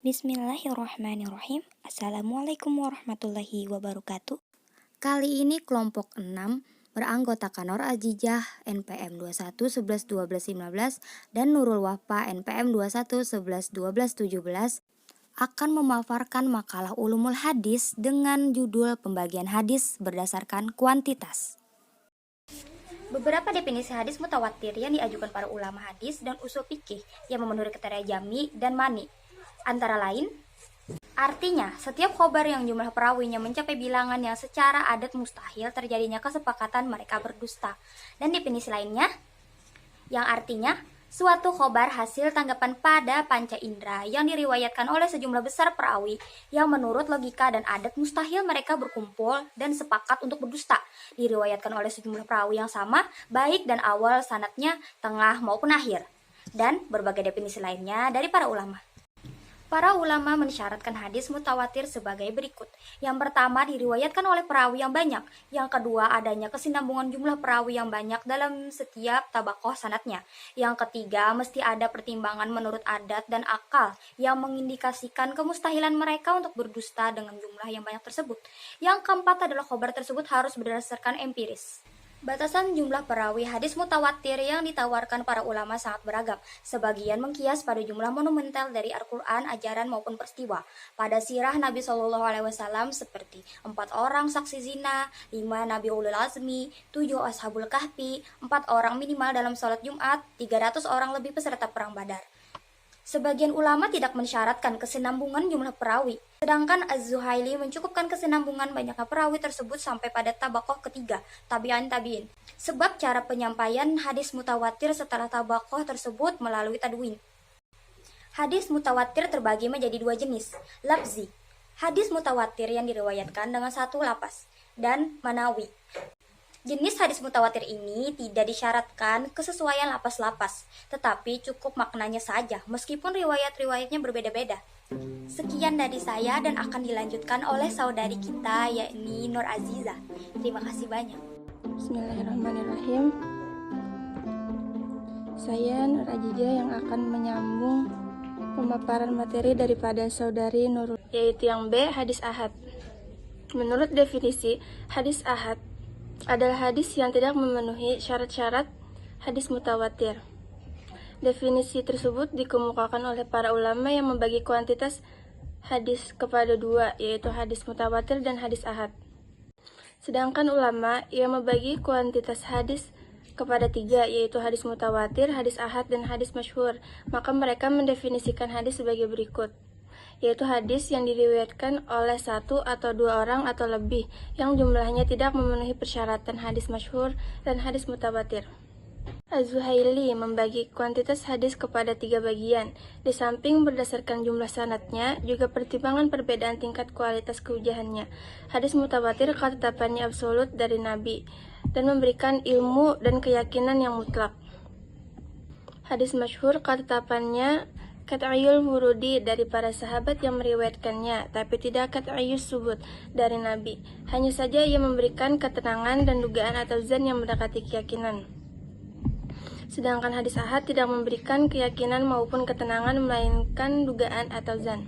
Bismillahirrahmanirrahim. Assalamualaikum warahmatullahi wabarakatuh. Kali ini kelompok 6 beranggotakan Nur Azizah NPM 21 11 12 15 dan Nurul Wafa NPM 21 11 12 17 akan memaparkan makalah ulumul hadis dengan judul pembagian hadis berdasarkan kuantitas. Beberapa definisi hadis mutawatir yang diajukan para ulama hadis dan usul fikih yang memenuhi kriteria jami dan mani. Antara lain, artinya setiap khobar yang jumlah perawinya mencapai bilangan yang secara adat mustahil terjadinya kesepakatan mereka berdusta. Dan definisi lainnya, yang artinya suatu khobar hasil tanggapan pada panca indera yang diriwayatkan oleh sejumlah besar perawi yang menurut logika dan adat mustahil mereka berkumpul dan sepakat untuk berdusta. Diriwayatkan oleh sejumlah perawi yang sama, baik dan awal sanadnya, tengah maupun akhir. Dan berbagai definisi lainnya dari para ulama. Para ulama mensyaratkan hadis mutawatir sebagai berikut. Yang pertama, diriwayatkan oleh perawi yang banyak. Yang kedua, adanya kesinambungan jumlah perawi yang banyak dalam setiap tabakoh sanadnya. Yang ketiga, mesti ada pertimbangan menurut adat dan akal yang mengindikasikan kemustahilan mereka untuk berdusta dengan jumlah yang banyak tersebut. Yang keempat adalah khobar tersebut harus berdasarkan empiris. Batasan jumlah perawi hadis mutawatir yang ditawarkan para ulama sangat beragam. Sebagian mengkias pada jumlah monumental dari Al-Quran, ajaran maupun peristiwa. Pada sirah Nabi SAW seperti 4 orang saksi zina, 5 Nabi Ulul Azmi, 7 Ashabul Kahfi, 4 orang minimal dalam sholat Jumat, 300 orang lebih peserta perang Badar. Sebagian ulama tidak mensyaratkan kesinambungan jumlah perawi, sedangkan Az-Zuhaili mencukupkan kesinambungan banyaknya perawi tersebut sampai pada tabakoh ketiga, tabi'in. Sebab cara penyampaian hadis mutawatir setelah tabakoh tersebut melalui tadwin. Hadis mutawatir terbagi menjadi 2 jenis, lafzi, hadis mutawatir yang diriwayatkan dengan satu lapas, dan manawi. Jenis hadis mutawatir ini tidak disyaratkan kesesuaian lapas-lapas, tetapi cukup maknanya saja, meskipun riwayat-riwayatnya berbeda-beda. Sekian dari saya dan akan dilanjutkan oleh saudari kita, yakni Nur Azizah. Terima kasih banyak. Bismillahirrahmanirrahim. Saya Nur Azizah yang akan menyambung pemaparan materi daripada saudari Nurul, yaitu yang B, hadis ahad. Menurut definisi, hadis ahad adalah hadis yang tidak memenuhi syarat-syarat hadis mutawatir. Definisi tersebut dikemukakan oleh para ulama yang membagi kuantitas hadis kepada 2, yaitu hadis mutawatir dan hadis ahad. Sedangkan ulama yang membagi kuantitas hadis kepada 3, yaitu hadis mutawatir, hadis ahad, dan hadis masyhur. Maka mereka mendefinisikan hadis sebagai berikut, yaitu hadis yang diriwayatkan oleh 1 atau 2 orang atau lebih yang jumlahnya tidak memenuhi persyaratan hadis masyhur dan hadis mutawatir. Az-Zuhaili membagi kuantitas hadis kepada 3 bagian. Di samping berdasarkan jumlah sanadnya, juga pertimbangan perbedaan tingkat kualitas kehujahannya. Hadis mutawatir ketetapannya absolut dari Nabi dan memberikan ilmu dan keyakinan yang mutlak. Hadis masyhur ketetapannya qat'iyul wurudi dari para sahabat yang meriwayatkannya, tapi tidak qat'iyus subut dari Nabi. Hanya saja ia memberikan ketenangan dan dugaan atau zan yang mendekati keyakinan. Sedangkan hadis ahad tidak memberikan keyakinan maupun ketenangan, melainkan dugaan atau zan.